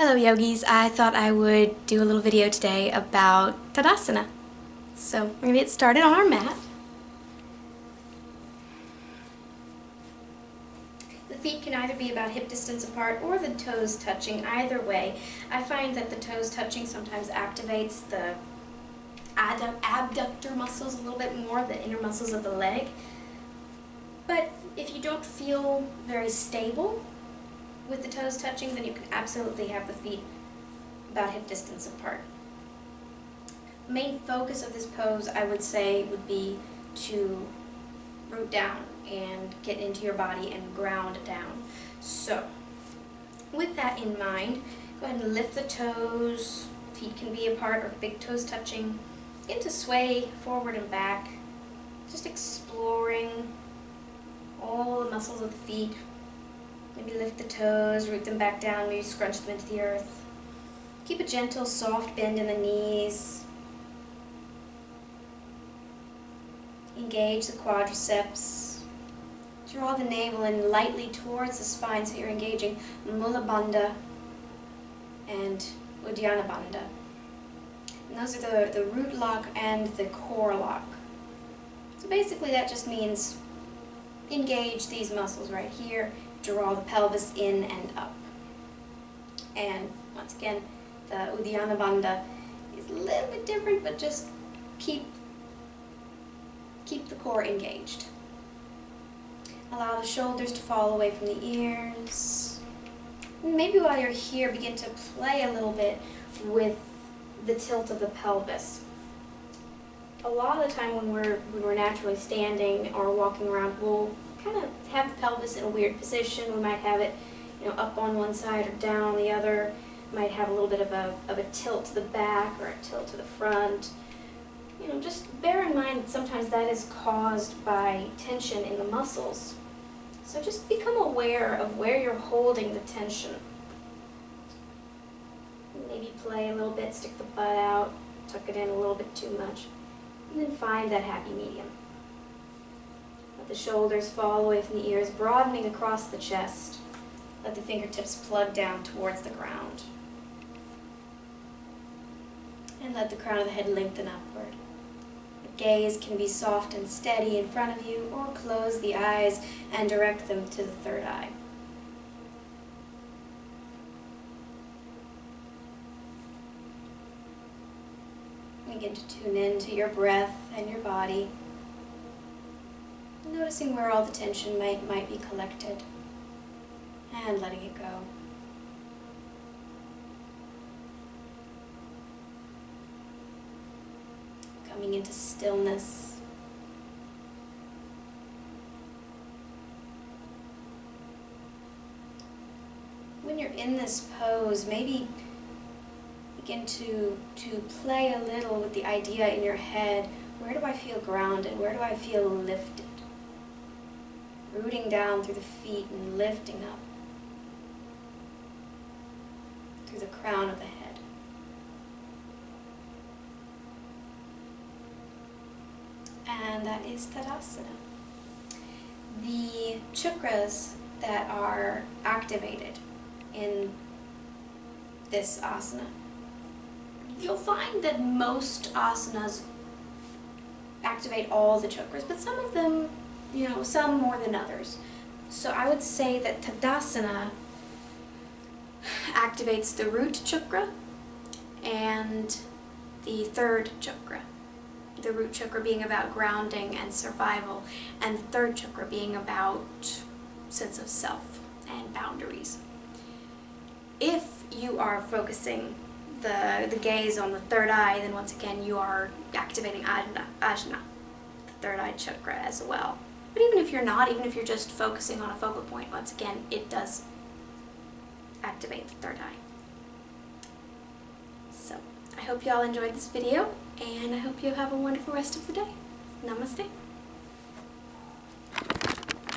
Hello yogis, I thought I would do a little video today about Tadasana. So we're going to get started on our mat. The feet can either be about hip distance apart or the toes touching. Either way, I find that the toes touching sometimes activates the abductor muscles a little bit more, the inner muscles of the leg. But if you don't feel very stable with the toes touching, then you can absolutely have the feet about hip distance apart. The main focus of this pose, I would say, would be to root down and get into your body and ground down. So, with that in mind, go ahead and lift the toes. Feet can be apart or big toes touching. Begin to sway forward and back, just exploring all the muscles of the feet. Maybe lift the toes, root them back down, maybe scrunch them into the earth. Keep a gentle, soft bend in the knees. Engage the quadriceps. Draw the navel in lightly towards the spine so you're engaging Mula Bandha and Uddiyana Bandha. And those are the root lock and the core lock. So basically that just means engage these muscles right here. Draw the pelvis in and up. And once again, the Uddiyana Bandha is a little bit different, but just keep the core engaged. Allow the shoulders to fall away from the ears. Maybe while you're here, begin to play a little bit with the tilt of the pelvis. A lot of the time when we're naturally standing or walking around, we'll kind of have the pelvis in a weird position. We might have it, up on one side or down on the other. Might have a little bit of a tilt to the back or a tilt to the front. Just bear in mind that sometimes that is caused by tension in the muscles. So just become aware of where you're holding the tension. Maybe play a little bit, stick the butt out, tuck it in a little bit too much, and then find that happy medium. Let the shoulders fall away from the ears, broadening across the chest. Let the fingertips plug down towards the ground. And let the crown of the head lengthen upward. The gaze can be soft and steady in front of you, or close the eyes and direct them to the third eye. Begin to tune into your breath and your body, noticing where all the tension might be collected, and letting it go. Coming into stillness. When you're in this pose, maybe begin to play a little with the idea in your head, where do I feel grounded? Where do I feel lifted? Rooting down through the feet and lifting up through the crown of the head. And that is Tadasana. The chakras that are activated in this asana, you'll find that most asanas activate all the chakras, but some of them, some more than others. So I would say that Tadasana activates the root chakra and the third chakra. The root chakra being about grounding and survival, and the third chakra being about sense of self and boundaries. If you are focusing the gaze on the third eye, then once again you are activating Ajna, the third eye chakra as well. But even if you're not, even if you're just focusing on a focal point, once again it does activate the third eye. So I hope you all enjoyed this video, and I hope you have a wonderful rest of the day. Namaste.